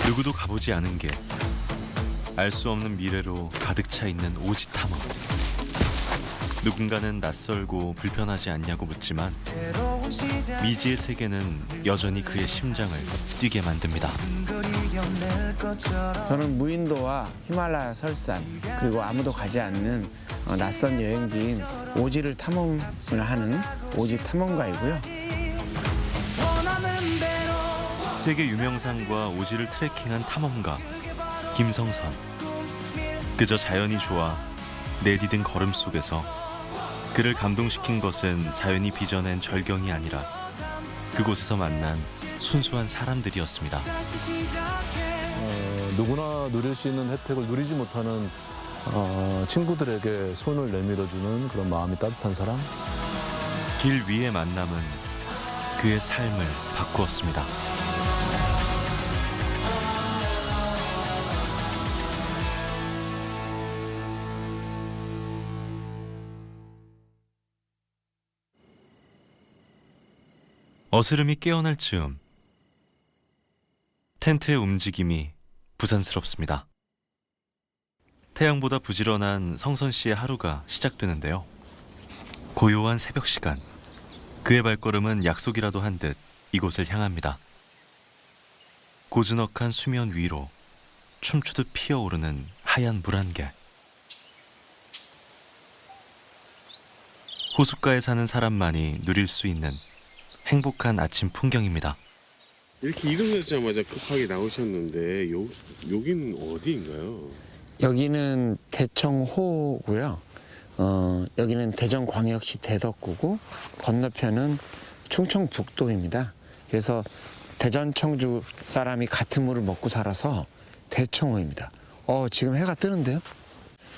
누구도 가보지 않은 게 알 수 없는 미래로 가득 차 있는 오지 탐험. 누군가는 낯설고 불편하지 않냐고 묻지만 미지의 세계는 여전히 그의 심장을 뛰게 만듭니다. 저는 무인도와 히말라야 설산 그리고 아무도 가지 않는 낯선 여행지인 오지를 탐험을 하는 오지 탐험가이고요. 세계 유명산과 오지를 트레킹한 탐험가 김성선. 그저 자연이 좋아 내디딘 걸음 속에서 그를 감동시킨 것은 자연이 빚어낸 절경이 아니라 그곳에서 만난 순수한 사람들이었습니다. 누구나 누릴 수 있는 혜택을 누리지 못하는 친구들에게 손을 내밀어주는 그런 마음이 따뜻한 사람. 길 위의 만남은 그의 삶을 바꾸었습니다. 어스름이 깨어날 즈음 텐트의 움직임이 부산스럽습니다. 태양보다 부지런한 성선 씨의 하루가 시작되는데요. 고요한 새벽 시간, 그의 발걸음은 약속이라도 한 듯 이곳을 향합니다. 고즈넉한 수면 위로 춤추듯 피어오르는 하얀 물 한 개. 호숫가에 사는 사람만이 누릴 수 있는 행복한 아침 풍경입니다. 이렇게 일어나자마자 급하게 나오셨는데 여기는 어디인가요? 여기는 대청호고요. 여기는 대전광역시 대덕구고 건너편은 충청북도입니다. 그래서 대전 청주 사람이 같은 물을 먹고 살아서 대청호입니다. 지금 해가 뜨는데요?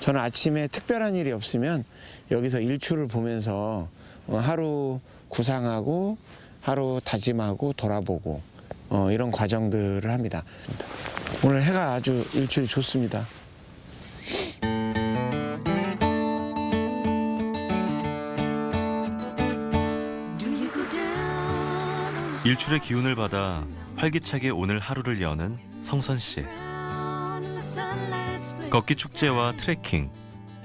저는 아침에 특별한 일이 없으면 여기서 일출을 보면서 하루 구상하고 하루 다짐하고 돌아보고 이런 과정들을 합니다. 오늘 해가 아주 일출이 좋습니다. 일출의 기운을 받아 활기차게 오늘 하루를 여는 성선 씨. 걷기 축제와 트레킹,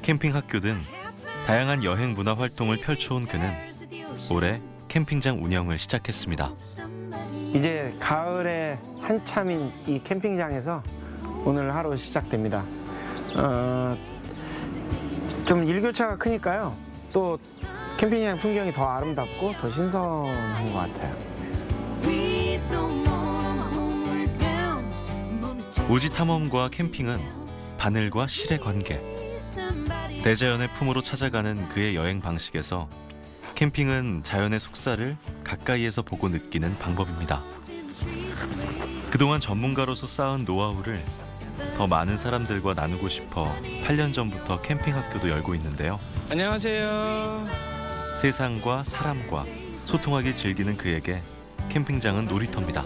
캠핑 학교 등 다양한 여행 문화 활동을 펼쳐온 그는 올해 캠핑장 운영을 시작했습니다. 이제 가을에 한참인 이 캠핑장에서 오늘 하루 시작됩니다. 좀 일교차가 크니까요. 또 캠핑장 풍경이 더 아름답고 더 신선한 것 같아요. 오지 탐험과 캠핑은 바늘과 실의 관계. 대자연의 품으로 찾아가는 그의 여행 방식에서 캠핑은 자연의 속살을 가까이에서 보고 느끼는 방법입니다. 그동안 전문가로서 쌓은 노하우를 더 많은 사람들과 나누고 싶어 8년 전부터 캠핑 학교도 열고 있는데요. 안녕하세요. 세상과 사람과 소통하길 즐기는 그에게 캠핑장은 놀이터입니다.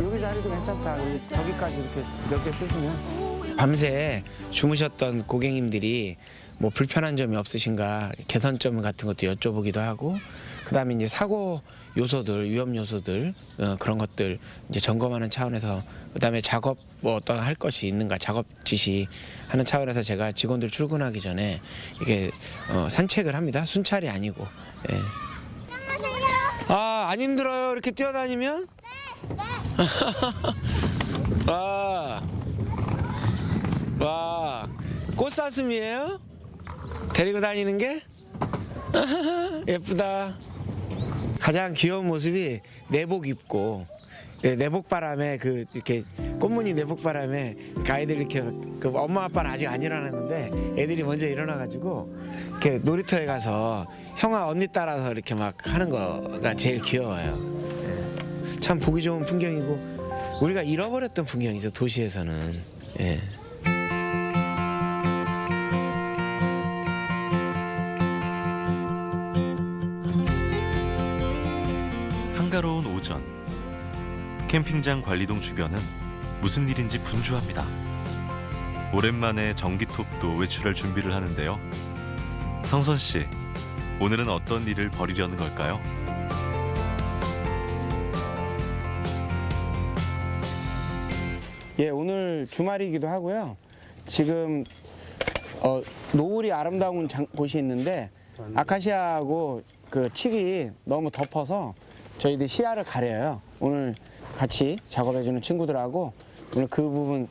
여기 자리도 괜찮다. 저기까지 이렇게 몇 개 쓰시면 밤새 주무셨던 고객님들이 뭐 불편한 점이 없으신가 개선점 같은 것도 여쭤보기도 하고, 그다음에 이제 사고 요소들, 위험 요소들 그런 것들 이제 점검하는 차원에서, 그다음에 작업 뭐 어떤 할 것이 있는가 작업 지시 하는 차원에서 제가 직원들 출근하기 전에 이게 산책을 합니다. 순찰이 아니고. 예. 안 힘들어요? 이렇게 뛰어다니면? 네. 와, 꽃사슴이에요? 데리고 다니는 게? 예쁘다. 가장 귀여운 모습이 내복 입고, 내복 바람에 이렇게 꽃무늬 내복 바람에 아이들 이렇게 엄마 아빠는 아직 안 일어났는데 애들이 먼저 일어나가지고 이렇게 놀이터에 가서 형아 언니 따라서 이렇게 막 하는 거가 제일 귀여워요. 참 보기 좋은 풍경이고 우리가 잃어버렸던 풍경이죠, 도시에서는. 예. 한가로운 오전, 캠핑장 관리동 주변은 무슨 일인지 분주합니다. 오랜만에 전기톱도 외출할 준비를 하는데요. 성선 씨, 오늘은 어떤 일을 벌이려는 걸까요? 예, 오늘 주말이기도 하고요. 지금 노을이 아름다운 곳이 있는데 아카시아하고 그 칡이 너무 덮어서 저희들 시야를 가려요. 오늘 같이 작업해주는 친구들하고 오늘 그 부분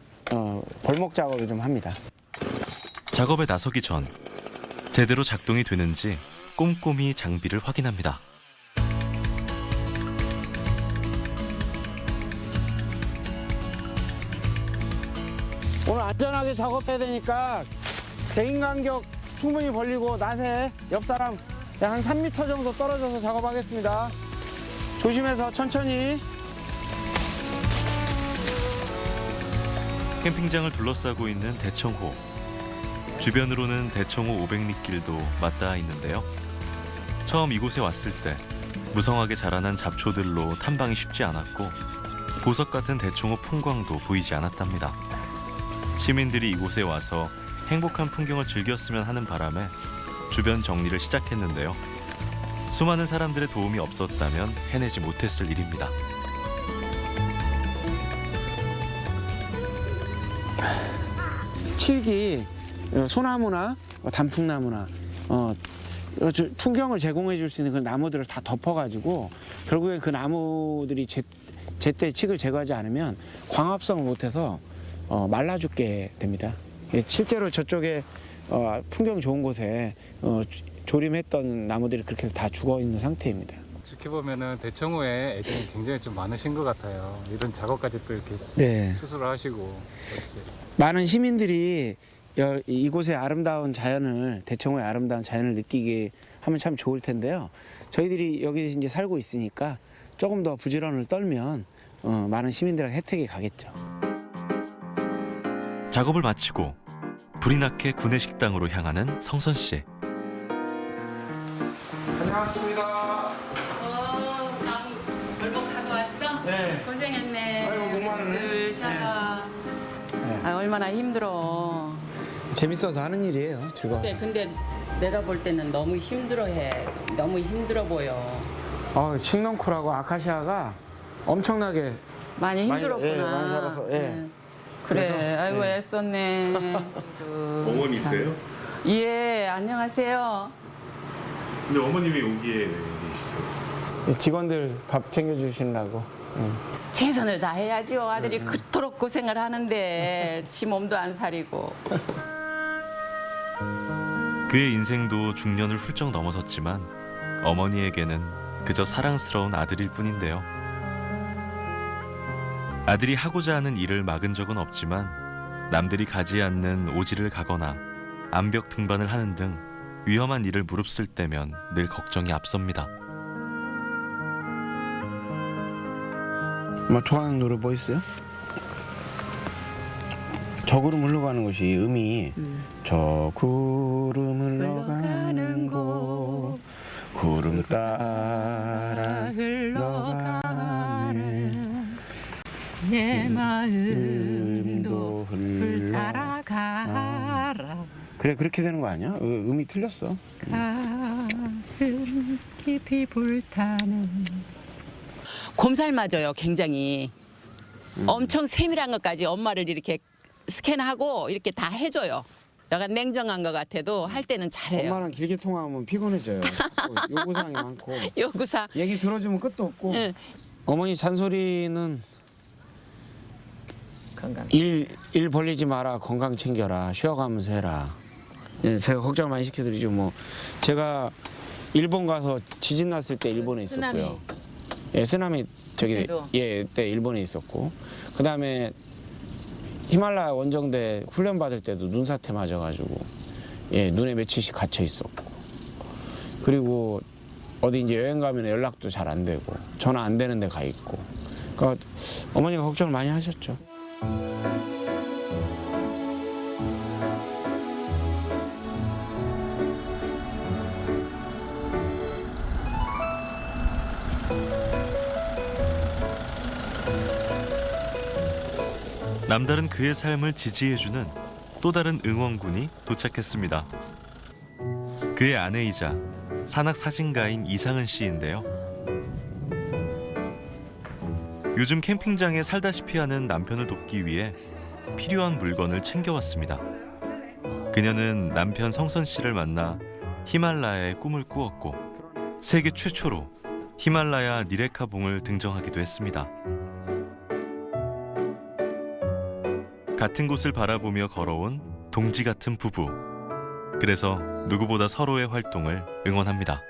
벌목 작업을 좀 합니다. 작업에 나서기 전 제대로 작동이 되는지 꼼꼼히 장비를 확인합니다. 오늘 안전하게 작업해야 되니까 대인 간격 충분히 벌리고 낫에 옆 사람 한 3m 정도 떨어져서 작업하겠습니다. 조심해서 천천히. 캠핑장을 둘러싸고 있는 대청호. 주변으로는 대청호 500리길도 맞닿아 있는데요. 처음 이곳에 왔을 때 무성하게 자라난 잡초들로 탐방이 쉽지 않았고 보석 같은 대청호 풍광도 보이지 않았답니다. 시민들이 이곳에 와서 행복한 풍경을 즐겼으면 하는 바람에 주변 정리를 시작했는데요. 수많은 사람들의 도움이 없었다면 해내지 못했을 일입니다. 칡이 소나무나 단풍나무나 풍경을 제공해 줄 수 있는 그 나무들을 다 덮어가지고 결국에 그 나무들이 제때 칡을 제거하지 않으면 광합성을 못해서 말라 죽게 됩니다. 실제로 저쪽에 풍경 좋은 곳에 조림했던 나무들이 그렇게 다 죽어 있는 상태입니다. 이렇게 보면은 대청호에 애정이 굉장히 좀 많으신 것 같아요. 이런 작업까지 또 이렇게 네. 스스로 하시고. 그렇지. 많은 시민들이 이곳의 아름다운 자연을 대청호의 아름다운 자연을 느끼게 하면 참 좋을 텐데요. 저희들이 여기 이제 살고 있으니까 조금 더 부지런을 떨면 많은 시민들에게 혜택이 가겠죠. 작업을 마치고 불이 나게 구내식당으로 향하는 성선 씨. 안녕하십니다. 나무 벌목하고 왔어? 네. 고생했네. 아이고, 목 마르네. 늘 자. 네. 아, 얼마나 힘들어. 재밌어서 하는 일이에요. 즐거워. 글쎄, 근데 내가 볼 때는 너무 힘들어해. 너무 힘들어 보여. 칡넝쿨하고 아카시아가 엄청나게 많이 힘들었구나. 많이 살아서, 예. 응. 그래, 그래서, 아이고 예. 애썼네. 어머니세요? 예, 안녕하세요. 근데 어머님이 여기에 왜 계시죠? 직원들 밥 챙겨주시느라고. 최선을 다해야지요. 아들이 그토록 고생을 하는데 지 몸도 안 사리고. 그의 인생도 중년을 훌쩍 넘어섰지만 어머니에게는 그저 사랑스러운 아들일 뿐인데요. 아들이 하고자 하는 일을 막은 적은 없지만 남들이 가지 않는 오지를 가거나 암벽 등반을 하는 등 위험한 일을 무릅쓸 때면 늘 걱정이 앞섭니다. 좋아하는 노래 뭐 있어요? 저 구름 흘러가는 곳이 음이 저 구름 흘러가는 곳 구름 따라 흘러가네 내 마음도 따라가라. 그래 그렇게 되는 거 아니야? 음이 틀렸어. 가슴 깊이 불타는 곰살 맞아요. 굉장히 엄청 세밀한 것까지 엄마를 이렇게 스캔하고 이렇게 다 해줘요. 약간 냉정한 것 같아도 할 때는 잘해요. 엄마랑 길게 통화하면 피곤해져요. 요구사항이 많고 요구사. 얘기 들어주면 끝도 없고. 응. 어머니 잔소리는 건강. 일 벌리지 마라, 건강 챙겨라, 쉬어가면서 해라. 예, 제가 걱정 많이 시켜드리죠. 뭐 제가 일본 가서 지진 났을 때 일본에 쓰나미. 있었고요. 예, 쓰나미 저기 그때도? 때 일본에 있었고, 그 다음에 히말라야 원정대 훈련 받을 때도 눈사태 맞아가지고 눈에 며칠씩 갇혀 있었고, 그리고 어디 이제 여행 가면 연락도 잘 안 되고 전화 안 되는 데 가 있고, 그러니까 어머니가 걱정을 많이 하셨죠. 남다른 그의 삶을 지지해주는 또 다른 응원군이 도착했습니다. 그의 아내이자 산악 사진가인 이상은 씨인데요. 요즘 캠핑장에 살다시피 하는 남편을 돕기 위해 필요한 물건을 챙겨왔습니다. 그녀는 남편 성선 씨를 만나 히말라야의 꿈을 꾸었고 세계 최초로 히말라야 니레카봉을 등정하기도 했습니다. 같은 곳을 바라보며 걸어온 동지 같은 부부. 그래서 누구보다 서로의 활동을 응원합니다.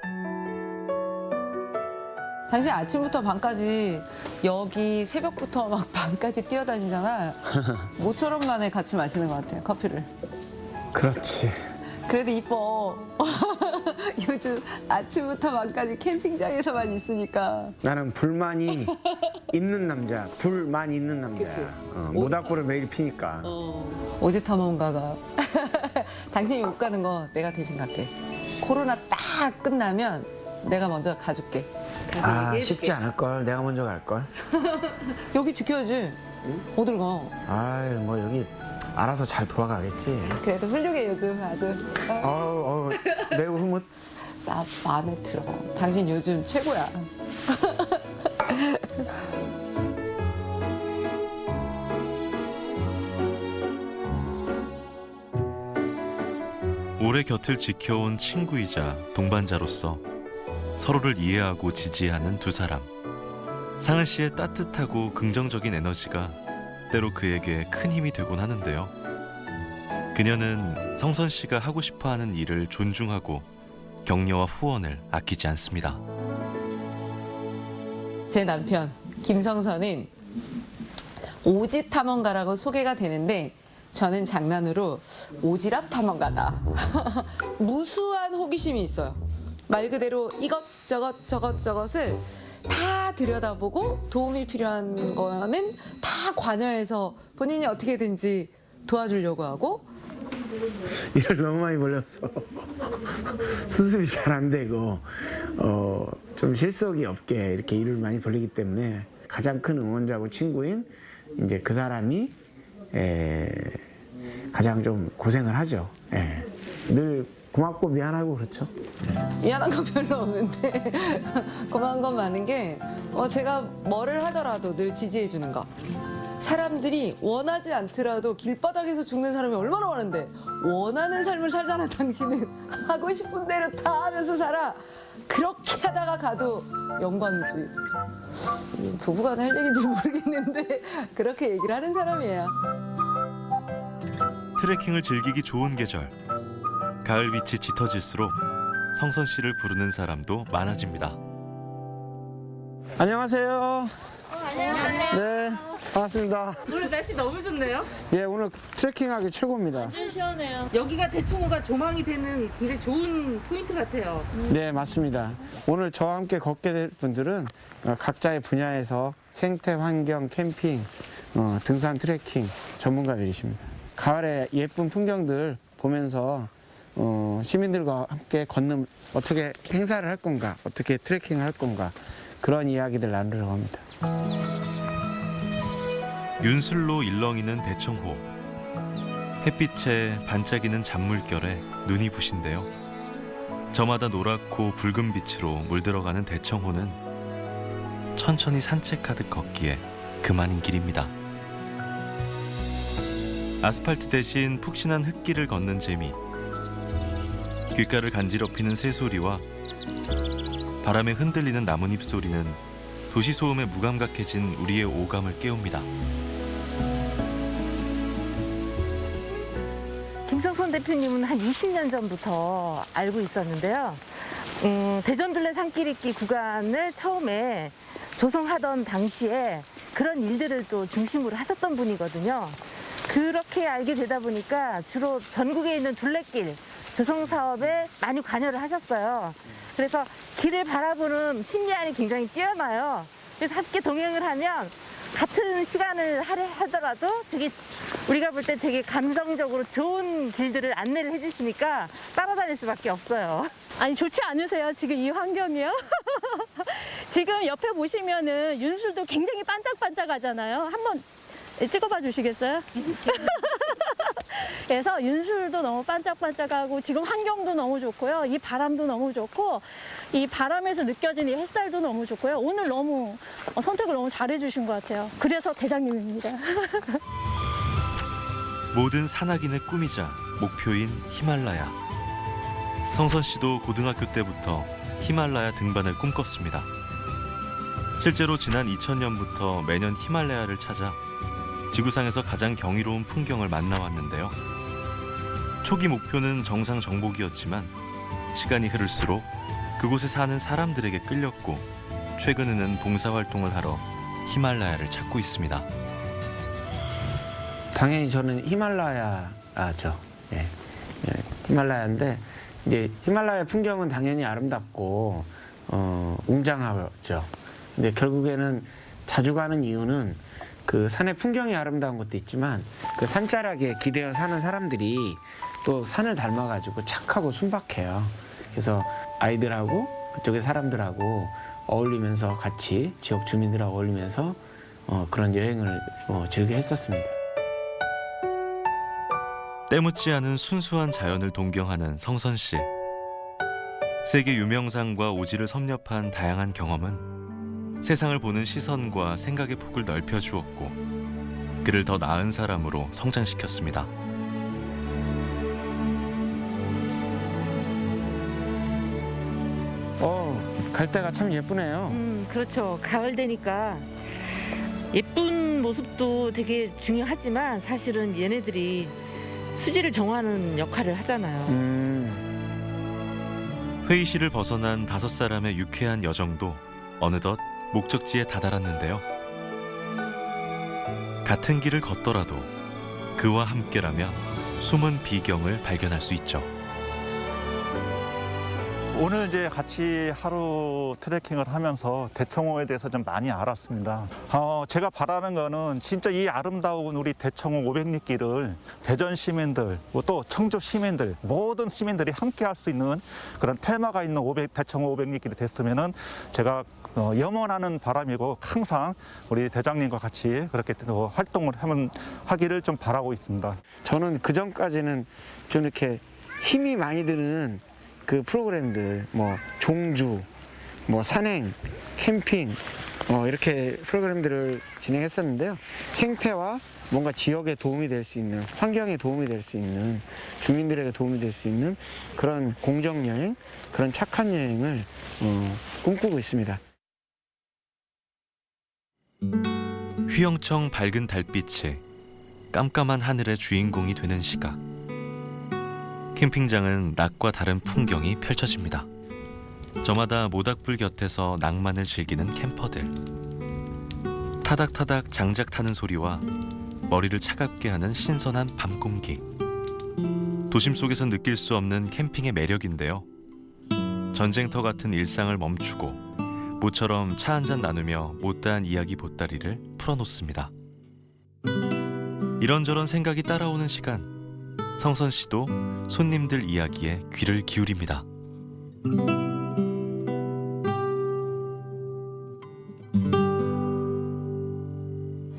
당신 아침부터 밤까지 여기 새벽부터 막 밤까지 뛰어다니잖아. 모처럼 만에 같이 마시는 것 같아, 커피를. 그렇지. 그래도 이뻐. 요즘 아침부터 밤까지 캠핑장에서만 있으니까. 나는 불만이 있는 남자, 불만 있는 남자야. 모닥불을 매일 피니까. 오지 탐험가가. 당신이 못 가는 거 내가 대신 갈게. 코로나 딱 끝나면 내가 먼저 가줄게. 아, 쉽지 않을 걸. 내가 먼저 갈 걸. 여기 지켜야지. 어딜 가? 아이, 뭐 여기 알아서 잘 돌아가겠지. 그래도 훌륭해 요즘 아주. 어우, 매우 흐뭇. 나 마음에 들어. 당신 요즘 최고야. 오래 곁을 지켜온 친구이자 동반자로서 서로를 이해하고 지지하는 두 사람. 상은 씨의 따뜻하고 긍정적인 에너지가 때로 그에게 큰 힘이 되곤 하는데요. 그녀는 성선 씨가 하고 싶어하는 일을 존중하고 격려와 후원을 아끼지 않습니다. 제 남편 김성선은 오지 탐험가라고 소개가 되는데 저는 장난으로 오지랖 탐험가다. 무수한 호기심이 있어요. 말 그대로 이것저것 저것저것을 다 들여다보고 도움이 필요한 거는 다 관여해서 본인이 어떻게든지 도와주려고 하고. 일을 너무 많이 벌렸어. 수습이 잘 안 되고 좀 실속이 없게 이렇게 일을 많이 벌리기 때문에 가장 큰 응원자고 친구인 이제 그 사람이 가장 좀 고생을 하죠. 늘 고맙고 미안하고 그렇죠. 미안한 건 별로 없는데 고마운 건 많은 게 제가 뭐를 하더라도 늘 지지해 주는 거. 사람들이 원하지 않더라도 길바닥에서 죽는 사람이 얼마나 많은데 원하는 삶을 살잖아. 당신은 하고 싶은 대로 다 하면서 살아. 그렇게 하다가 가도 영광이지. 부부간 할 얘기인지 모르겠는데 그렇게 얘기를 하는 사람이에요. 트레킹을 즐기기 좋은 계절. 가을 빛이 짙어질수록 성선 씨를 부르는 사람도 많아집니다. 안녕하세요. 안녕하세요. 네, 반갑습니다. 오늘 날씨 너무 좋네요. 예, 오늘 트레킹하기 최고입니다. 완전 시원해요. 여기가 대청호가 조망이 되는 굉장히 좋은 포인트 같아요. 네, 맞습니다. 오늘 저와 함께 걷게 될 분들은 각자의 분야에서 생태, 환경, 캠핑, 등산, 트레킹 전문가들이십니다. 가을에 예쁜 풍경들 보면서 시민들과 함께 걷는 어떻게 행사를 할 건가, 어떻게 트레킹을 할 건가 그런 이야기들 나누려고 합니다. 윤슬로 일렁이는 대청호. 햇빛에 반짝이는 잔물결에 눈이 부신데요. 저마다 노랗고 붉은 빛으로 물들어가는 대청호는 천천히 산책하듯 걷기에 그만인 길입니다. 아스팔트 대신 푹신한 흙길을 걷는 재미. 귓가를 간지럽히는 새소리와 바람에 흔들리는 나뭇잎 소리는 도시 소음에 무감각해진 우리의 오감을 깨웁니다. 김성선 대표님은 한 20년 전부터 알고 있었는데요. 대전둘레 산길잇기 구간을 처음에 조성하던 당시에 그런 일들을 또 중심으로 하셨던 분이거든요. 그렇게 알게 되다 보니까 주로 전국에 있는 둘레길 조성 사업에 많이 관여를 하셨어요. 그래서 길을 바라보는 심리안이 굉장히 뛰어나요. 그래서 함께 동행을 하면 같은 시간을 하더라도 되게 우리가 볼 때 되게 감성적으로 좋은 길들을 안내를 해주시니까 따라다닐 수밖에 없어요. 아니 좋지 않으세요? 지금 이 환경이요? 지금 옆에 보시면은 윤술도 굉장히 반짝반짝하잖아요. 한번 찍어봐 주시겠어요? 그래서 윤술도 너무 반짝반짝하고 지금 환경도 너무 좋고요. 이 바람도 너무 좋고 이 바람에서 느껴지는 이 햇살도 너무 좋고요. 오늘 너무 선택을 너무 잘해주신 것 같아요. 그래서 대장님입니다. 모든 산악인의 꿈이자 목표인 히말라야. 성선 씨도 고등학교 때부터 히말라야 등반을 꿈꿨습니다. 실제로 지난 2000년부터 매년 히말라야를 찾아 지구상에서 가장 경이로운 풍경을 만나왔는데요. 초기 목표는 정상 정복이었지만 시간이 흐를수록 그곳에 사는 사람들에게 끌렸고 최근에는 봉사활동을 하러 히말라야를 찾고 있습니다. 당연히 저는 히말라야죠. 예. 히말라야인데 이제 히말라야 풍경은 당연히 아름답고 웅장하죠. 근데 결국에는 자주 가는 이유는 그 산의 풍경이 아름다운 것도 있지만 그 산자락에 기대어 사는 사람들이 또 산을 닮아가지고 착하고 순박해요. 그래서 아이들하고 그쪽의 사람들하고 어울리면서 같이 지역 주민들하고 어울리면서 그런 여행을 즐겨 했었습니다. 때묻지 않은 순수한 자연을 동경하는 성선 씨. 세계 유명상과 오지를 섭렵한 다양한 경험은 세상을 보는 시선과 생각의 폭을 넓혀주었고 그를 더 나은 사람으로 성장시켰습니다. 갈대가 참 예쁘네요. 그렇죠. 가을 되니까 예쁜 모습도 되게 중요하지만 사실은 얘네들이 수질을 정하는 역할을 하잖아요. 회의실을 벗어난 5사람의 유쾌한 여정도 어느덧 목적지에 다다랐는데요. 같은 길을 걷더라도 그와 함께라면 숨은 비경을 발견할 수 있죠. 오늘 이제 같이 하루 트레킹을 하면서 대청호에 대해서 좀 많이 알았습니다. 제가 바라는 거는 진짜 이 아름다운 우리 대청호 500리길을 대전 시민들, 또 청주 시민들, 모든 시민들이 함께 할 수 있는 그런 테마가 있는 대청호 500리길이 됐으면은 제가 염원하는 바람이고 항상 우리 대장님과 같이 그렇게 활동을 하기를 좀 바라고 있습니다. 저는 그 전까지는 좀 이렇게 힘이 많이 드는 그 프로그램들, 종주, 산행, 캠핑, 이렇게 프로그램들을 진행했었는데요. 생태와 뭔가 지역에 도움이 될 수 있는, 환경에 도움이 될 수 있는, 주민들에게 도움이 될 수 있는 그런 공정여행, 그런 착한 여행을 꿈꾸고 있습니다. 휘영청 밝은 달빛이 깜깜한 하늘의 주인공이 되는 시각. 캠핑장은 낮과 다른 풍경이 펼쳐집니다. 저마다 모닥불 곁에서 낭만을 즐기는 캠퍼들. 타닥타닥 장작 타는 소리와 머리를 차갑게 하는 신선한 밤 공기. 도심 속에서 느낄 수 없는 캠핑의 매력인데요. 전쟁터 같은 일상을 멈추고 모처럼 차 한잔 나누며 못다한 이야기 보따리를 풀어놓습니다. 이런저런 생각이 따라오는 시간. 성선 씨도 손님들 이야기에 귀를 기울입니다.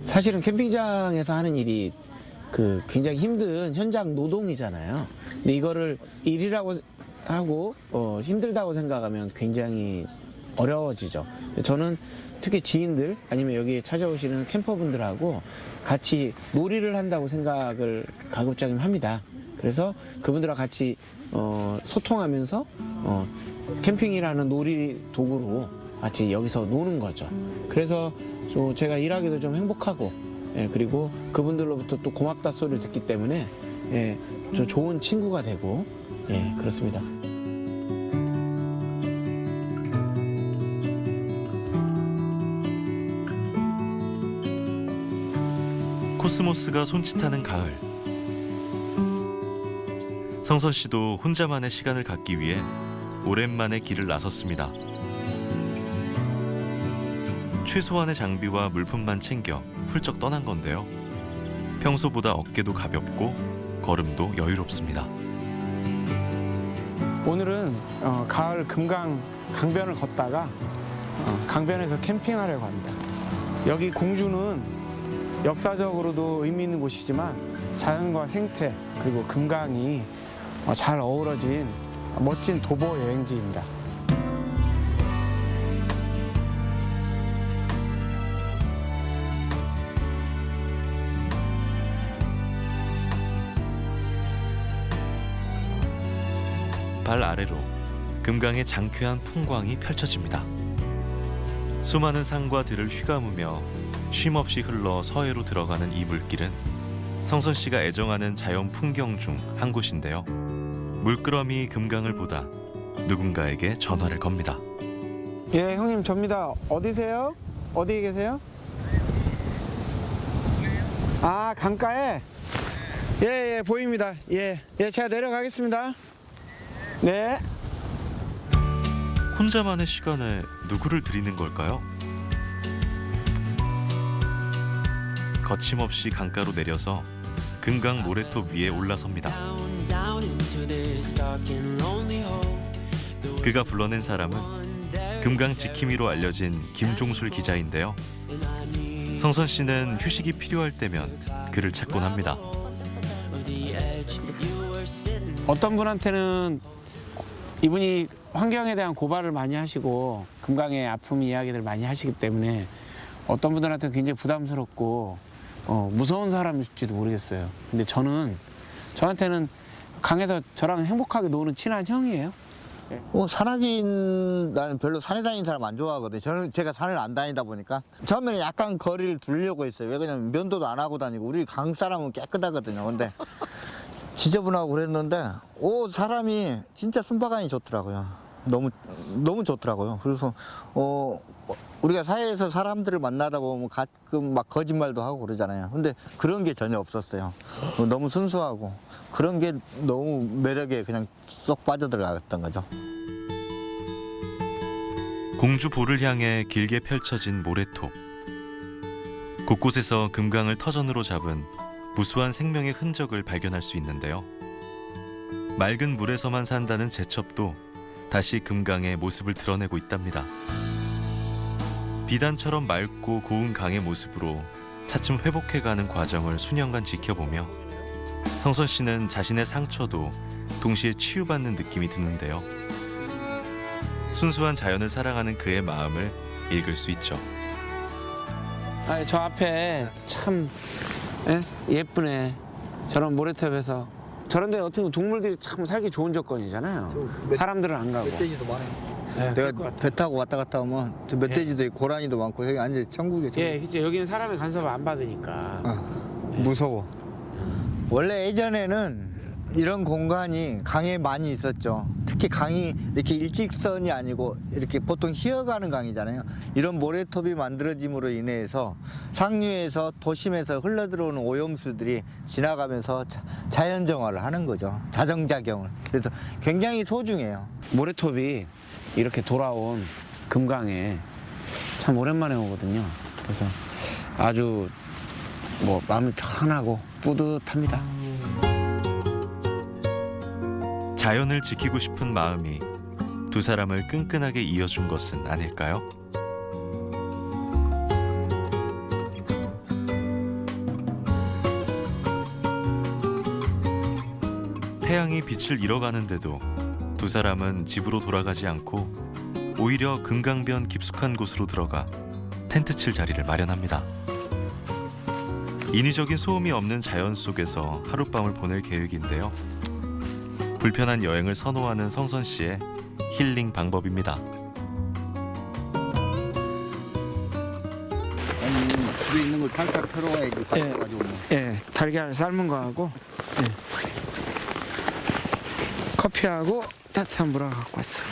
사실은 캠핑장에서 하는 일이 굉장히 힘든 현장 노동이잖아요. 근데 이거를 일이라고 하고 힘들다고 생각하면 굉장히 어려워지죠. 저는 특히 지인들 아니면 여기에 찾아오시는 캠퍼분들하고 같이 놀이를 한다고 생각을 가급적이면 합니다. 그래서 그분들과 같이 소통하면서 캠핑이라는 놀이 도구로 같이 여기서 노는 거죠. 그래서 제가 일하기도 좀 행복하고 그리고 그분들로부터 또 고맙다 소리를 듣기 때문에 좀 좋은 친구가 되고 그렇습니다. 코스모스가 손짓하는 가을. 성선 씨도 혼자만의 시간을 갖기 위해 오랜만에 길을 나섰습니다. 최소한의 장비와 물품만 챙겨 훌쩍 떠난 건데요. 평소보다 어깨도 가볍고 걸음도 여유롭습니다. 오늘은 가을 금강 강변을 걷다가 강변에서 캠핑하려고 합니다. 여기 공주는 역사적으로도 의미 있는 곳이지만 자연과 생태 그리고 금강이 잘 어우러진 멋진 도보 여행지입니다. 발 아래로 금강의 장쾌한 풍광이 펼쳐집니다. 수많은 산과 들을 휘감으며 쉼없이 흘러 서해로 들어가는 이 물길은 성선 씨가 애정하는 자연 풍경 중 한 곳인데요. 물끄러미 금강을 보다 누군가에게 전화를 겁니다. 예, 형님 접니다. 어디세요? 어디에 계세요? 아, 강가에? 예, 보입니다. 예, 제가 내려가겠습니다. 네. 혼자만의 시간에 누구를 드리는 걸까요? 거침없이 강가로 내려서 금강 모래톱 위에 올라섭니다. 그가 불러낸 사람은 금강 지킴이로 알려진 김종술 기자인데요. 성선 씨는 휴식이 필요할 때면 그를 찾곤 합니다. 어떤 분한테는 이분이 환경에 대한 고발을 많이 하시고 금강의 아픔 이야기들 많이 하시기 때문에 어떤 분들한테는 굉장히 부담스럽고 무서운 사람일지도 모르겠어요. 근데 저한테는 강에서 저랑 행복하게 노는 친한 형이에요. 나는 별로 산에 다니는 사람 안 좋아하거든요. 제가 산을 안 다니다 보니까 처음에는 약간 거리를 두려고 했어요. 왜 그러냐면 면도도 안 하고 다니고 우리 강 사람은 깨끗하거든요. 근데 지저분하고 그랬는데 사람이 진짜 순박하니 좋더라고요. 너무 좋더라고요. 그래서 우리가 사회에서 사람들을 만나다 보면 가끔 막 거짓말도 하고 그러잖아요. 근데 그런 게 전혀 없었어요. 너무 순수하고 그런 게 너무 매력에 그냥 쏙 빠져들어갔던 거죠. 공주보를 향해 길게 펼쳐진 모래톱. 곳곳에서 금강을 터전으로 잡은 무수한 생명의 흔적을 발견할 수 있는데요. 맑은 물에서만 산다는 제첩도 다시 금강의 모습을 드러내고 있답니다. 비단처럼 맑고 고운 강의 모습으로 차츰 회복해가는 과정을 수년간 지켜보며 성선 씨는 자신의 상처도 동시에 치유받는 느낌이 드는데요. 순수한 자연을 사랑하는 그의 마음을 읽을 수 있죠. 저 앞에 참 예쁘네. 저런 모래톱에서 저런 데 어떻게 동물들이 참 살기 좋은 조건이잖아요. 사람들은 안 가고. 멧돼지도 많아요. 네, 내가 배 타고 왔다 갔다 오면 저 멧돼지도 있고 고라니도 많고 여기 완전 천국이죠. 예, 그치. 여기는 사람의 간섭을 안 받으니까. 무서워. 원래 예전에는 이런 공간이 강에 많이 있었죠. 특히 강이 이렇게 일직선이 아니고 이렇게 보통 희어가는 강이잖아요. 이런 모래톱이 만들어짐으로 인해서 상류에서 도심에서 흘러들어오는 오염수들이 지나가면서 자연 정화를 하는 거죠. 자정작용을. 그래서 굉장히 소중해요. 모래톱이 이렇게 돌아온 금강에 참 오랜만에 오거든요. 그래서 아주 마음이 편하고 뿌듯합니다. 자연을 지키고 싶은 마음이 두 사람을 끈끈하게 이어준 것은 아닐까요? 태양이 빛을 잃어가는데도 두 사람은 집으로 돌아가지 않고 오히려 금강변 깊숙한 곳으로 들어가 텐트 칠 자리를 마련합니다. 인위적인 소음이 없는 자연 속에서 하룻밤을 보낼 계획인데요. 불편한 여행을 선호하는 성선 씨의 힐링 방법입니다. 집에 있는 걸 탈탈 털어와야지. 가지고. 예, 달걀 삶은 거하고 커피하고 따뜻한 물하고 갖고 왔어.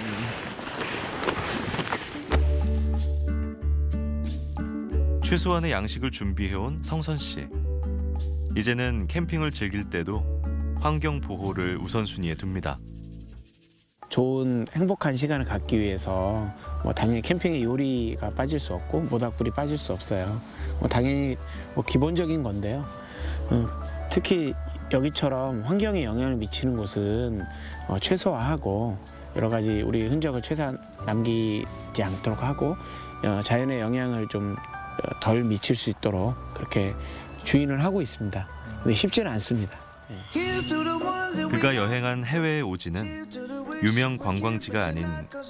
최소한의 양식을 준비해온 성선 씨. 이제는 캠핑을 즐길 때도 환경 보호를 우선순위에 둡니다. 좋은 행복한 시간을 갖기 위해서 당연히 캠핑에 요리가 빠질 수 없고 모닥불이 빠질 수 없어요. 당연히 기본적인 건데요. 특히 여기처럼 환경에 영향을 미치는 곳은 최소화하고 여러 가지 우리 흔적을 최소한 남기지 않도록 하고 자연의 영향을 좀 덜 미칠 수 있도록 그렇게 주인을 하고 있습니다. 근데 쉽지는 않습니다. 그가 여행한 해외의 오지는 유명 관광지가 아닌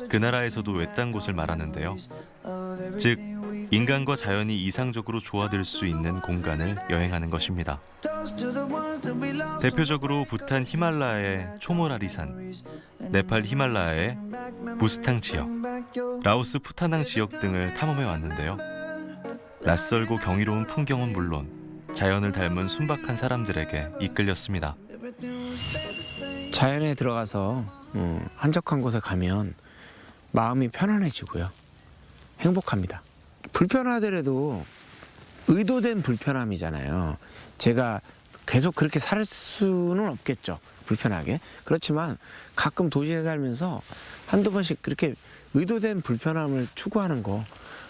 그 나라에서도 외딴 곳을 말하는데요. 즉 인간과 자연이 이상적으로 조화될 수 있는 공간을 여행하는 것입니다. 대표적으로 부탄 히말라야의 초모라리산, 네팔 히말라야의 무스탕 지역, 라오스 푸타낭 지역 등을 탐험해 왔는데요. 낯설고 경이로운 풍경은 물론 자연을 닮은 순박한 사람들에게 이끌렸습니다. 자연에 들어가서 한적한 곳에 가면 마음이 편안해지고요. 행복합니다. 불편하더라도 의도된 불편함이잖아요. 제가 계속 그렇게 살 수는 없겠죠. 불편하게. 그렇지만 가끔 도시에 살면서 한두 번씩 그렇게 의도된 불편함을 추구하는 거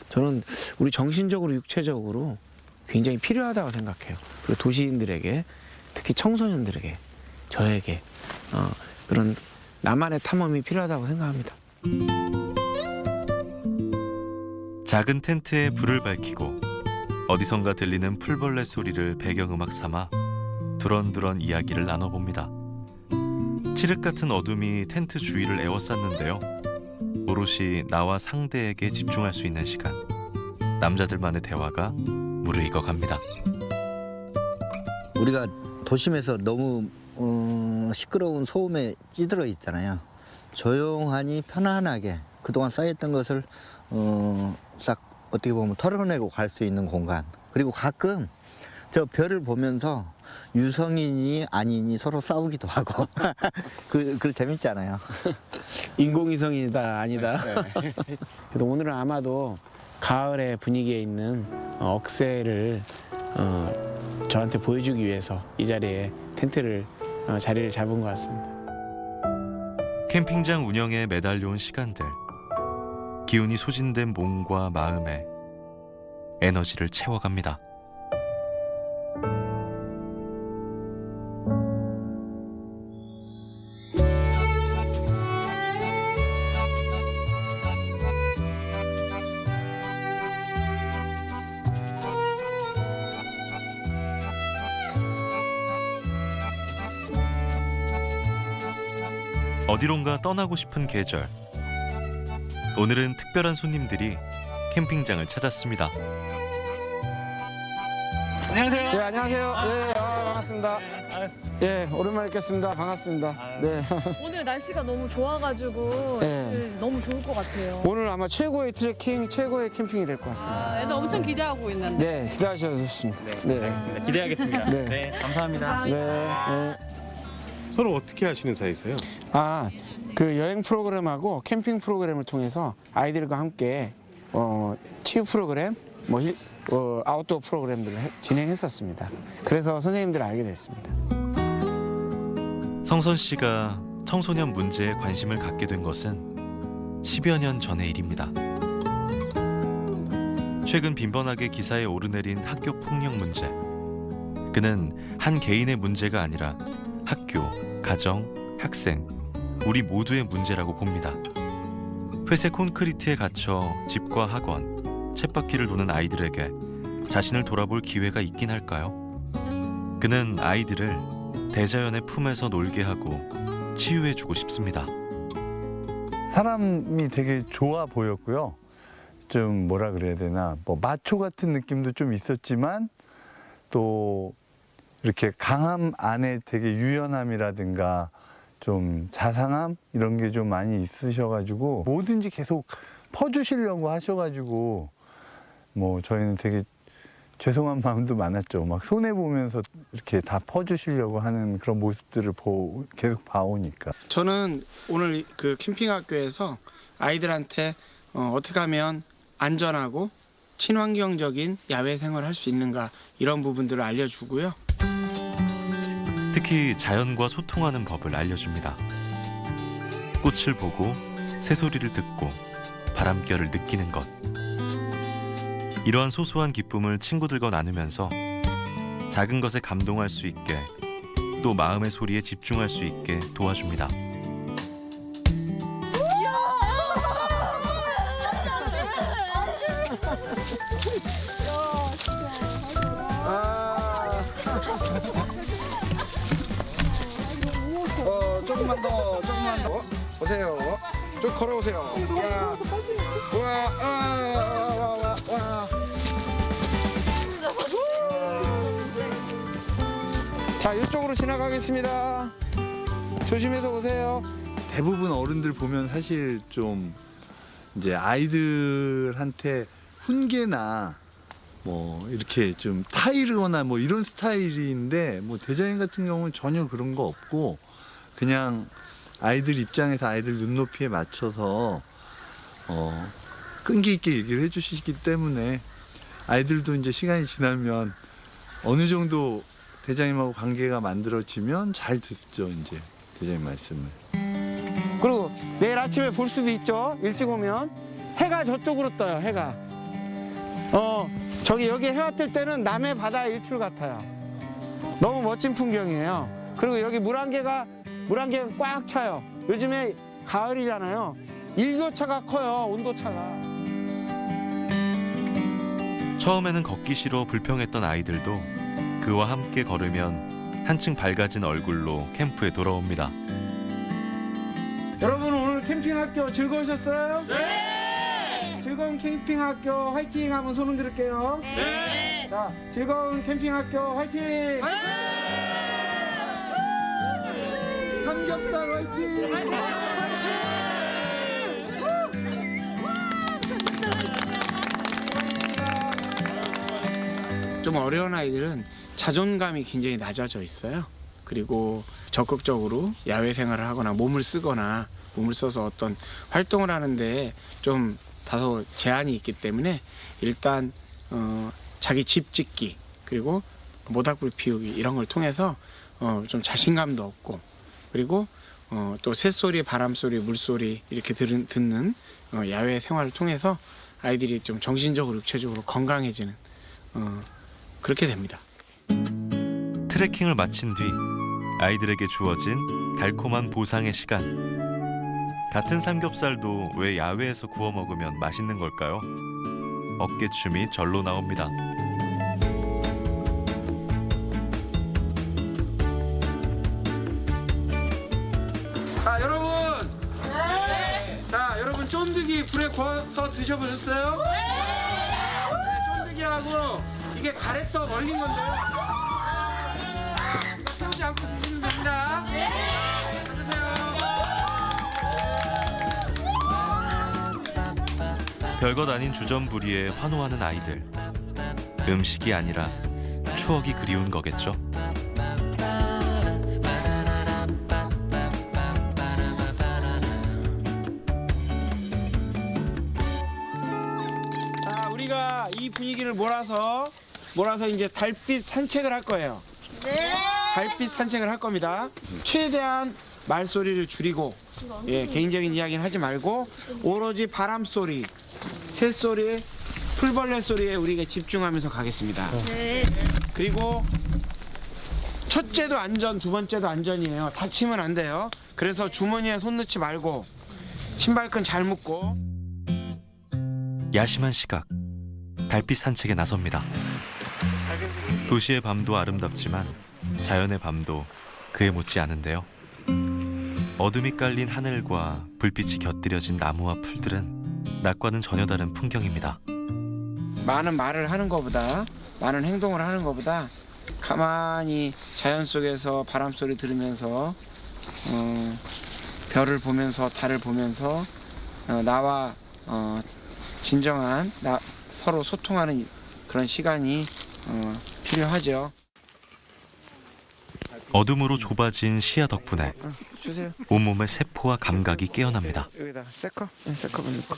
저는 우리 정신적으로 육체적으로 굉장히 필요하다고 생각해요. 그리고 도시인들에게 특히 청소년들에게 저에게 그런 나만의 탐험이 필요하다고 생각합니다. 작은 텐트에 불을 밝히고 어디선가 들리는 풀벌레 소리를 배경음악 삼아 두런두런 이야기를 나눠봅니다. 칠흑 같은 어둠이 텐트 주위를 에워쌌는데요. 오롯이 나와 상대에게 집중할 수 있는 시간. 남자들만의 대화가 무르익어 갑니다. 우리가 도심에서 너무 시끄러운 소음에 찌들어 있잖아요. 조용하니 편안하게 그동안 쌓였던 것을 싹 어떻게 보면 털어내고 갈 수 있는 공간. 그리고 가끔 저 별을 보면서 유성인이 아니니 서로 싸우기도 하고 그 재밌잖아요. 인공위성이다 아니다. 그래서 오늘은 아마도 가을의 분위기에 있는 억새를 저한테 보여주기 위해서 이 자리에 텐트를 자리를 잡은 것 같습니다. 캠핑장 운영에 매달려온 시간들. 기운이 소진된 몸과 마음에 에너지를 채워갑니다. 어디론가 떠나고 싶은 계절. 오늘은 특별한 손님들이 캠핑장을 찾았습니다. 안녕하세요. 네, 안녕하세요. 네, 반갑습니다. 예, 오랜만에 뵙겠습니다. 반갑습니다. 네. 오늘 날씨가 너무 좋아가지고 네. 너무 좋을 것 같아요. 오늘 아마 최고의 트레킹, 최고의 캠핑이 될 것 같습니다. 애들 엄청 기대하고 있는데. 네, 기대하셔도 좋습니다. 네. 기대하겠습니다. 네. 네, 감사합니다. 네. 서로 어떻게 하시는 사이세요? 그 여행 프로그램하고 캠핑 프로그램을 통해서 아이들과 함께 치유 프로그램, 아웃도어 프로그램들을 진행했었습니다. 그래서 선생님들을 알게 됐습니다. 성선 씨가 청소년 문제에 관심을 갖게 된 것은 10여 년 전의 일입니다. 최근 빈번하게 기사에 오르내린 학교 폭력 문제. 그는 한 개인의 문제가 아니라 학교, 가정, 학생, 우리 모두의 문제라고 봅니다. 회색 콘크리트에 갇혀 집과 학원, 쳇바퀴를 도는 아이들에게 자신을 돌아볼 기회가 있긴 할까요? 그는 아이들을 대자연의 품에서 놀게 하고 치유해주고 싶습니다. 사람이 되게 좋아 보였고요. 좀 뭐라 그래야 되나, 마초 같은 느낌도 좀 있었지만 또 이렇게 강함 안에 되게 유연함이라든가 좀 자상함 이런 게 좀 많이 있으셔가지고 뭐든지 계속 퍼주시려고 하셔가지고 저희는 되게 죄송한 마음도 많았죠. 막 손해보면서 이렇게 다 퍼주시려고 하는 그런 모습들을 계속 봐오니까. 저는 오늘 그 캠핑 학교에서 아이들한테 어떻게 하면 안전하고 친환경적인 야외 생활을 할 수 있는가 이런 부분들을 알려주고요. 특히 자연과 소통하는 법을 알려줍니다. 꽃을 보고 새소리를 듣고 바람결을 느끼는 것. 이러한 소소한 기쁨을 친구들과 나누면서 작은 것에 감동할 수 있게 또 마음의 소리에 집중할 수 있게 도와줍니다. 조금만 더, 조금만 더. 오세요. 쭉 걸어오세요. 야, 와. 자, 이쪽으로 지나가겠습니다. 조심해서 오세요. 대부분 어른들 보면 사실 좀 이제 아이들한테 훈계나 뭐 이렇게 좀 타이르거나 뭐 이런 스타일인데 뭐 대장님 같은 경우는 전혀 그런 거 없고 그냥 아이들 입장에서 아이들 눈높이에 맞춰서 끈기 있게 얘기를 해주시기 때문에 아이들도 이제 시간이 지나면 어느 정도 대장님하고 관계가 만들어지면 잘 듣죠, 이제 대장님 말씀을. 그리고 내일 아침에 볼 수도 있죠. 일찍 오면 해가 저쪽으로 떠요. 해가. 저기 여기 해가 뜰 때는 남해 바다 일출 같아요. 너무 멋진 풍경이에요. 그리고 여기 물안개가 꽉 차요. 요즘에 가을이잖아요. 일교차가 커요. 온도차가. 처음에는 걷기 싫어 불평했던 아이들도 그와 함께 걸으면 한층 밝아진 얼굴로 캠프에 돌아옵니다. 여러분 오늘 캠핑학교 즐거우셨어요? 네! 즐거운 캠핑학교 화이팅 한번 손 흔들게요. 네! 자, 즐거운 캠핑학교 화이팅! 네! 삼겹살 화이팅! 좀 어려운 아이들은 자존감이 굉장히 낮아져 있어요. 그리고 적극적으로 야외 생활을 하거나 몸을 써서 어떤 활동을 하는데 좀 다소 제한이 있기 때문에 일단 자기 집 짓기 그리고 모닥불 피우기 이런 걸 통해서 좀 자신감도 얻고 그리고 또 새소리, 바람소리, 물소리 이렇게 듣는 야외 생활을 통해서 아이들이 좀 정신적으로 육체적으로 건강해지는 그렇게 됩니다. 트레킹을 마친 뒤 아이들에게 주어진 달콤한 보상의 시간. 같은 삼겹살도 왜 야외에서 구워 먹으면 맛있는 걸까요? 어깨춤이 절로 나옵니다. 자, 여러분. 네. 자, 여러분 쫀득이 불에 구워서 드셔보셨어요? 네. 쫀득이하고 이게 가래떡 얼린 건데요. 이거 태우지 않고 드시면 됩니다. 네. 별것 아닌 주전부리에 환호하는 아이들. 음식이 아니라 추억이 그리운 거겠죠. 자, 우리가 이 분위기를 몰아서 이제 달빛 산책을 할 거예요. 네. 달빛 산책을 할 겁니다. 최대한 말소리를 줄이고 개인적인 이야기는 하지 말고 오로지 바람 소리, 새소리, 풀벌레 소리에 우리가 집중하면서 가겠습니다. 네. 그리고 첫째도 안전, 두 번째도 안전이에요. 다치면 안 돼요. 그래서 주머니에 손 넣지 말고 신발끈 잘 묶고. 야심한 시각, 달빛 산책에 나섭니다. 도시의 밤도 아름답지만 자연의 밤도 그에 못지 않은데요. 어둠이 깔린 하늘과 불빛이 곁들여진 나무와 풀들은 낮과는 전혀 다른 풍경입니다. 많은 말을 하는 것보다, 많은 행동을 하는 것보다 가만히 자연 속에서 바람 소리 들으면서 별을 보면서 달을 보면서 나와 진정한 서로 소통하는 그런 시간이 필요하죠. 어둠으로 좁아진 시야 덕분에 주세요. 온몸의 세포와 감각이 깨어납니다. 여기다 세컵 넣고.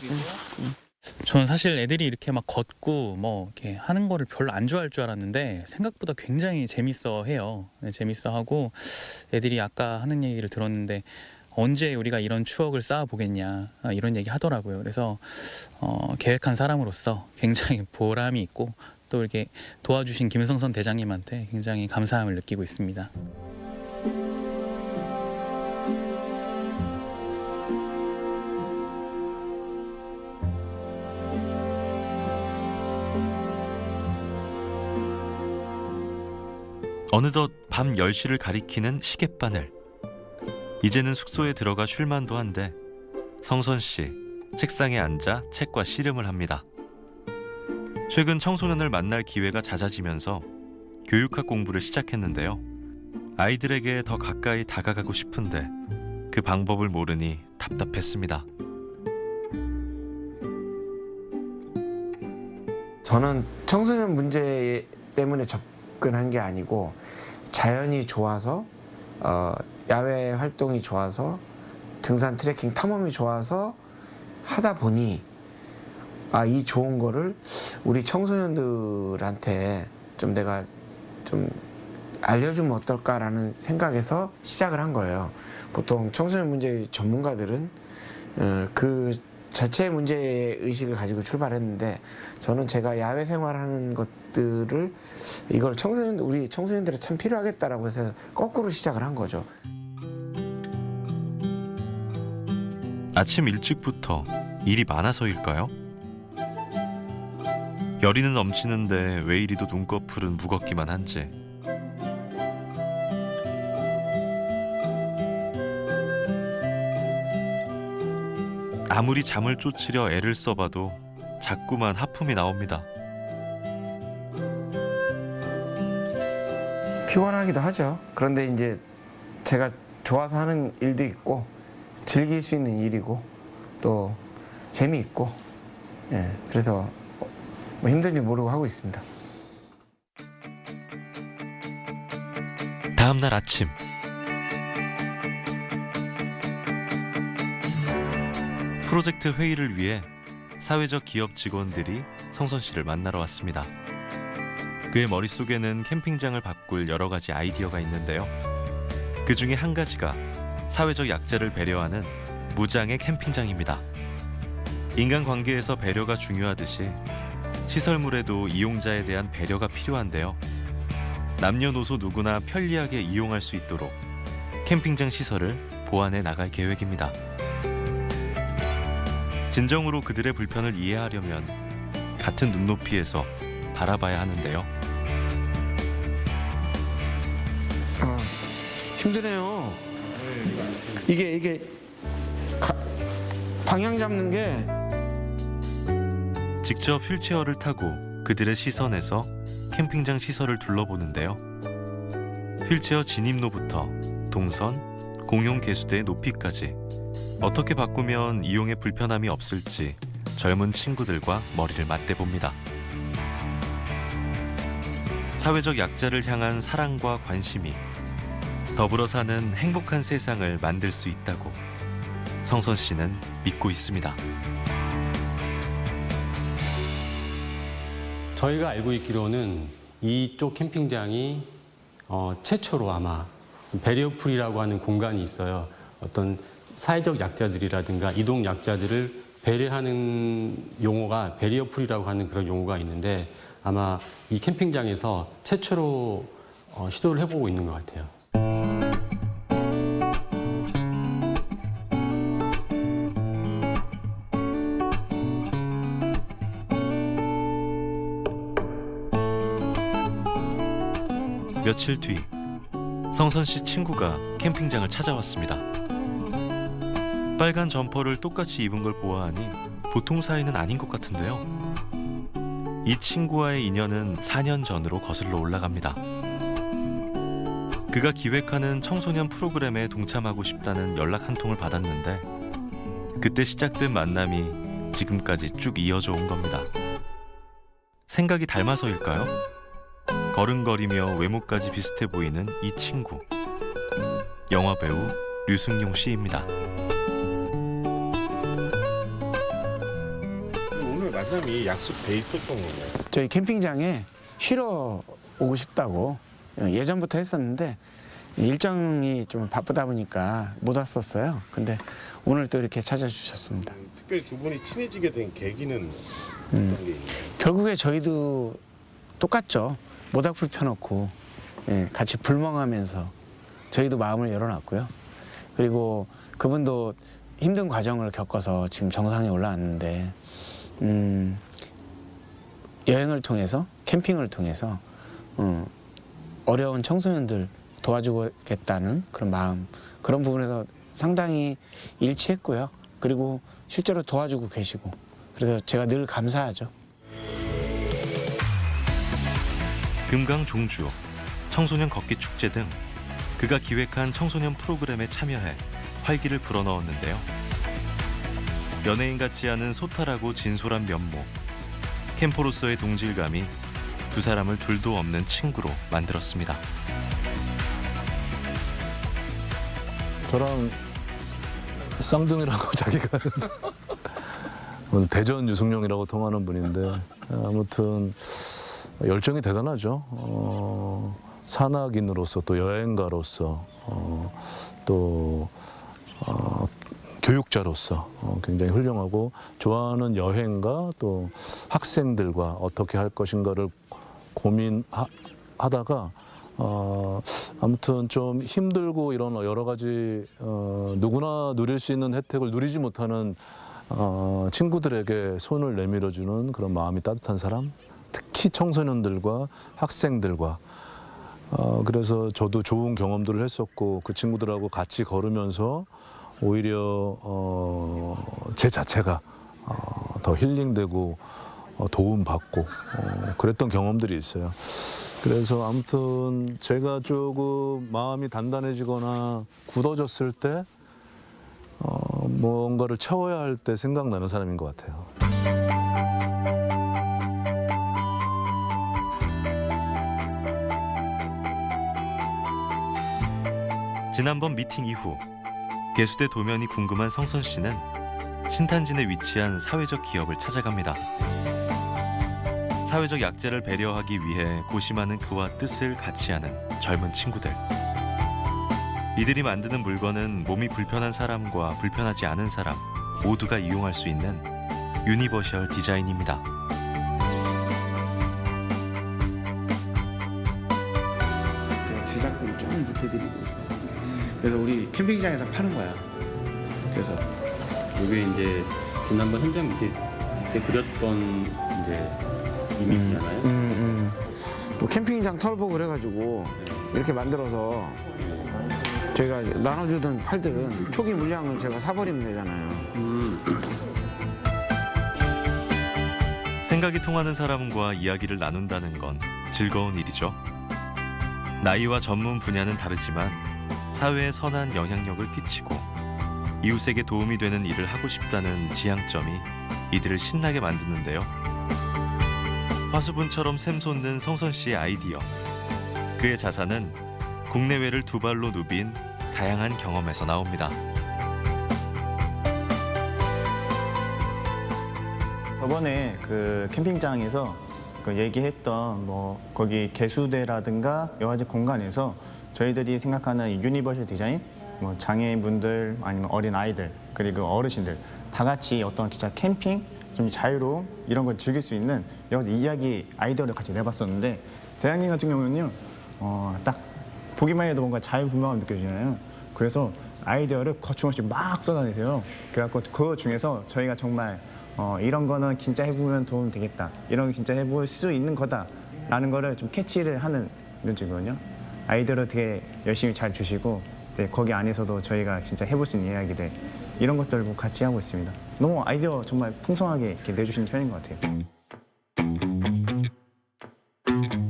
저는 사실 애들이 이렇게 막 걷고 뭐 이렇게 하는 거를 별로 안 좋아할 줄 알았는데 생각보다 굉장히 재밌어 해요. 재밌어 하고 애들이 아까 하는 얘기를 들었는데 언제 우리가 이런 추억을 쌓아 보겠냐 이런 얘기 하더라고요. 그래서 계획한 사람으로서 굉장히 보람이 있고 또 이렇게 도와주신 김성선 대장님한테 굉장히 감사함을 느끼고 있습니다. 어느덧 밤 10시를 가리키는 시계바늘. 이제는 숙소에 들어가 쉴만도 한데 성선 씨 책상에 앉아 책과 씨름을 합니다. 최근 청소년을 만날 기회가 잦아지면서 교육학 공부를 시작했는데요. 아이들에게 더 가까이 다가가고 싶은데 그 방법을 모르니 답답했습니다. 저는 청소년 문제 때문에 접근한 게 아니고 자연이 좋아서 야외 활동이 좋아서 등산 트레킹 탐험이 좋아서 하다 보니 이 좋은 거를 우리 청소년들한테 좀 내가 좀 알려주면 어떨까라는 생각에서 시작을 한 거예요. 보통 청소년 문제 전문가들은 그 자체의 문제의식을 가지고 출발했는데 저는 제가 야외 생활하는 것들을 이걸 우리 청소년들이 참 필요하겠다라고 해서 거꾸로 시작을 한 거죠. 아침 일찍부터 일이 많아서일까요? 열의는 넘치는데 왜 이리도 눈꺼풀은 무겁기만 한지. 아무리 잠을 쫓으려 애를 써봐도 자꾸만 하품이 나옵니다. 피곤하기도 하죠. 그런데 이제 제가 좋아서 하는 일도 있고 즐길 수 있는 일이고 또 재미있고 그래서 뭐 힘든지 모르고 하고 있습니다. 다음 날 아침 프로젝트 회의를 위해 사회적 기업 직원들이 성선 씨를 만나러 왔습니다. 그의 머릿속에는 캠핑장을 바꿀 여러 가지 아이디어가 있는데요. 그 중에 한 가지가 사회적 약자를 배려하는 무장의 캠핑장입니다. 인간관계에서 배려가 중요하듯이 시설물에도 이용자에 대한 배려가 필요한데요. 남녀노소 누구나 편리하게 이용할 수 있도록 캠핑장 시설을 보완해 나갈 계획입니다. 진정으로 그들의 불편을 이해하려면 같은 눈높이에서 바라봐야 하는데요. 힘드네요. 이게 방향 잡는 게 직접 휠체어를 타고 그들의 시선에서 캠핑장 시설을 둘러보는데요. 휠체어 진입로부터 동선, 공용 개수대의 높이까지 어떻게 바꾸면 이용에 불편함이 없을지 젊은 친구들과 머리를 맞대봅니다. 사회적 약자를 향한 사랑과 관심이 더불어 사는 행복한 세상을 만들 수 있다고 성선 씨는 믿고 있습니다. 저희가 알고 있기로는 이쪽 캠핑장이 최초로 아마 배리어풀이라고 하는 공간이 있어요. 어떤 사회적 약자들이라든가 이동 약자들을 배려하는 용어가 배리어풀이라고 하는 그런 용어가 있는데 아마 이 캠핑장에서 최초로 시도를 해보고 있는 것 같아요. 며칠 뒤 성선 씨 친구가 캠핑장을 찾아왔습니다. 빨간 점퍼를 똑같이 입은 걸 보아하니 보통 사이는 아닌 것 같은데요. 이 친구와의 인연은 4년 전으로 거슬러 올라갑니다. 그가 기획하는 청소년 프로그램에 동참하고 싶다는 연락 한 통을 받았는데 그때 시작된 만남이 지금까지 쭉 이어져 온 겁니다. 생각이 닮아서일까요? 걸음걸이며 외모까지 비슷해 보이는 이 친구. 영화배우 류승용 씨입니다. 오늘 만남이 약속돼 있었던 건가요? 저희 캠핑장에 쉬러 오고 싶다고 예전부터 했었는데 일정이 좀 바쁘다 보니까 못 왔었어요. 근데 오늘 또 이렇게 찾아주셨습니다. 특별히 두 분이 친해지게 된 계기는 어떤 게 있나요? 결국에 저희도 똑같죠. 모닥불 펴놓고 같이 불멍하면서 저희도 마음을 열어놨고요. 그리고 그분도 힘든 과정을 겪어서 지금 정상에 올라왔는데 여행을 통해서 캠핑을 통해서 어려운 청소년들 도와주겠다는 그런 마음, 그런 부분에서 상당히 일치했고요. 그리고 실제로 도와주고 계시고, 그래서 제가 늘 감사하죠. 금강 종주, 청소년 걷기 축제 등 그가 기획한 청소년 프로그램에 참여해 활기를 불어넣었는데요. 연예인 같지 않은 소탈하고 진솔한 면모, 캠퍼로서의 동질감이 두 사람을 둘도 없는 친구로 만들었습니다. 저랑 쌍둥이라고 자기가 대전 유승룡이라고 통하는 분인데 아무튼 열정이 대단하죠. 산악인으로서 또 여행가로서 또 교육자로서 굉장히 훌륭하고 좋아하는 여행과 또 학생들과 어떻게 할 것인가를 고민하다가 아무튼 좀 힘들고 이런 여러 가지 누구나 누릴 수 있는 혜택을 누리지 못하는 친구들에게 손을 내밀어주는 그런 마음이 따뜻한 사람, 특히 청소년들과 학생들과 그래서 저도 좋은 경험들을 했었고 그 친구들하고 같이 걸으면서 오히려 제 자체가 더 힐링되고 도움받고 그랬던 경험들이 있어요. 그래서 아무튼 제가 조금 마음이 단단해지거나 굳어졌을 때 뭔가를 채워야 할 때 생각나는 사람인 것 같아요. 지난번 미팅 이후 개수대 도면이 궁금한 성선 씨는 신탄진에 위치한 사회적 기업을 찾아갑니다. 사회적 약자를 배려하기 위해 고심하는 그와 뜻을 같이 하는 젊은 친구들. 이들이 만드는 물건은 몸이 불편한 사람과 불편하지 않은 사람 모두가 이용할 수 있는 유니버셜 디자인입니다. 제가 제작비를 조금 보태드리고, 그래서 우리 캠핑장에서 파는 거야. 그래서 이게 이제 지난번 현장 밑에 그렸던 이제 이미지잖아요. 뭐 캠핑장 털복을 해가지고 이렇게 만들어서 저희가 나눠주든 팔든 초기 물량을 제가 사버리면 되잖아요. 생각이 통하는 사람과 이야기를 나눈다는 건 즐거운 일이죠. 나이와 전문 분야는 다르지만 사회에 선한 영향력을 끼치고 이웃에게 도움이 되는 일을 하고 싶다는 지향점이 이들을 신나게 만드는데요. 화수분처럼 샘솟는 성선 씨의 아이디어. 그의 자산은 국내외를 두 발로 누빈 다양한 경험에서 나옵니다. 저번에 그 캠핑장에서 그 얘기했던 뭐 거기 개수대라든가 여러 가지 공간에서 저희들이 생각하는 이 유니버셜 디자인, 뭐 장애인분들 아니면 어린 아이들 그리고 어르신들 다 같이 어떤 진짜 캠핑 좀 자유로움 이런 걸 즐길 수 있는 여러 가지 이야기 아이디어를 같이 내봤었는데 대장님 같은 경우는요 딱 보기만 해도 뭔가 자유분방함 느껴지잖아요. 그래서 아이디어를 거침없이 막 쏟아내세요. 그래갖고 그 중에서 저희가 정말 이런 거는 진짜 해보면 도움 되겠다. 이런 거 진짜 해볼 수 있는 거다라는 거를 좀 캐치를 하는 이런 쪽이거든요. 아이디어를 되게 열심히 잘 주시고 거기 안에서도 저희가 진짜 해볼 수 있는 이야기들 이런 것들을 같이 하고 있습니다. 너무 아이디어 정말 풍성하게 이렇게 내주시는 편인 것 같아요.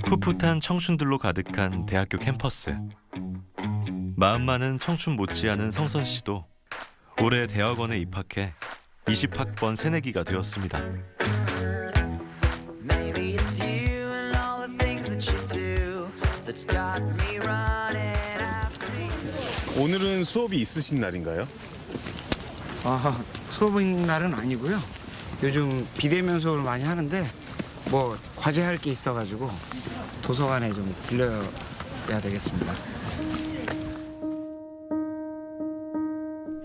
풋풋한 청춘들로 가득한 대학교 캠퍼스. 마음 많은 청춘 못지않은 성선 씨도 올해 대학원에 입학해 20학번 새내기가 되었습니다. 오늘은 수업이 있으신 날인가요? 수업인 날은 아니고요. 요즘 비대면 수업을 많이 하는데 뭐 과제할 게 있어가지고 도서관에 좀 들려야 되겠습니다.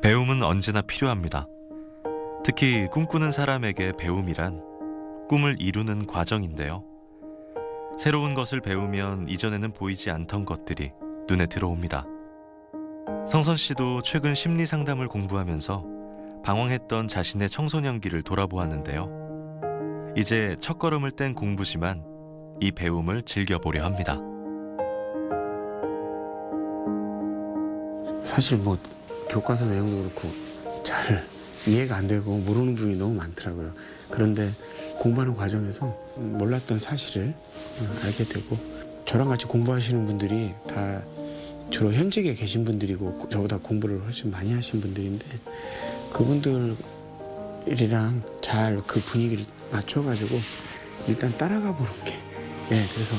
배움은 언제나 필요합니다. 특히 꿈꾸는 사람에게 배움이란 꿈을 이루는 과정인데요. 새로운 것을 배우면 이전에는 보이지 않던 것들이 눈에 들어옵니다. 성선 씨도 최근 심리 상담을 공부하면서 방황했던 자신의 청소년기를 돌아보았는데요. 이제 첫걸음을 뗀 공부지만 이 배움을 즐겨보려 합니다. 사실 뭐 교과서 내용도 그렇고 잘 이해가 안 되고 모르는 부분이 너무 많더라고요. 그런데 공부하는 과정에서 몰랐던 사실을 알게 되고, 저랑 같이 공부하시는 분들이 다 주로 현직에 계신 분들이고 저보다 공부를 훨씬 많이 하신 분들인데, 그분들이랑 잘 그 분위기를 맞춰가지고 일단 따라가 보는 게, 그래서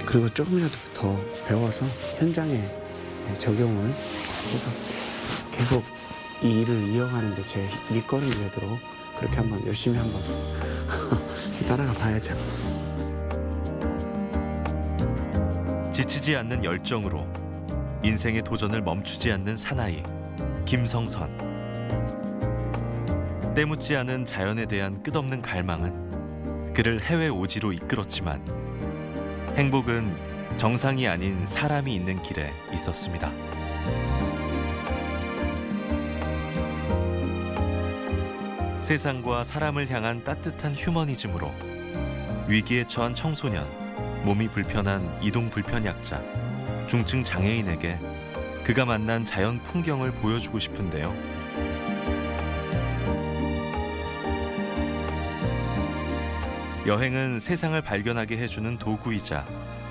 그리고 조금이라도 더 배워서 현장에 적용을 해서 계속 이 일을 이어가는데 제 밑거름이 되도록 그렇게 한번 열심히 한번 따라가 봐야죠. 지치지 않는 열정으로 인생의 도전을 멈추지 않는 사나이 김성선. 때묻지 않은 자연에 대한 끝없는 갈망은 그를 해외 오지로 이끌었지만, 행복은 정상이 아닌 사람이 있는 길에 있었습니다. 세상과 사람을 향한 따뜻한 휴머니즘으로 위기에 처한 청소년, 몸이 불편한 이동 불편 약자, 중증 장애인에게 그가 만난 자연 풍경을 보여주고 싶은데요. 여행은 세상을 발견하게 해주는 도구이자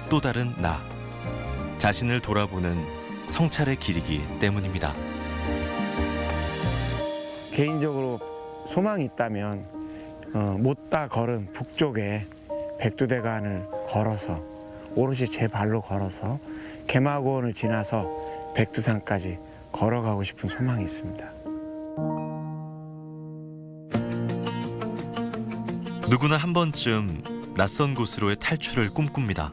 또 다른 나, 자신을 돌아보는 성찰의 길이기 때문입니다. 개인적으로 소망이 있다면 못다 걸은 북쪽에 백두대간을 걸어서, 오롯이 제 발로 걸어서 개마고원을 지나서 백두산까지 걸어가고 싶은 소망이 있습니다. 누구나 한 번쯤 낯선 곳으로의 탈출을 꿈꿉니다.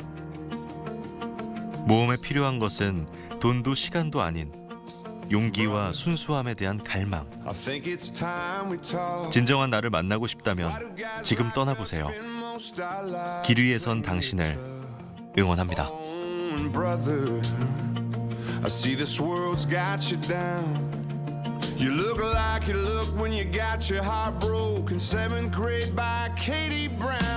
모험에 필요한 것은 돈도 시간도 아닌 용기와 순수함에 대한 갈망. 진정한 나를 만나고 싶다면 지금 떠나보세요. 길 위에 선 당신을 응원합니다. I see this world's got you down. You look like you look when you got your heart broken. 7th grade by Katie Brown.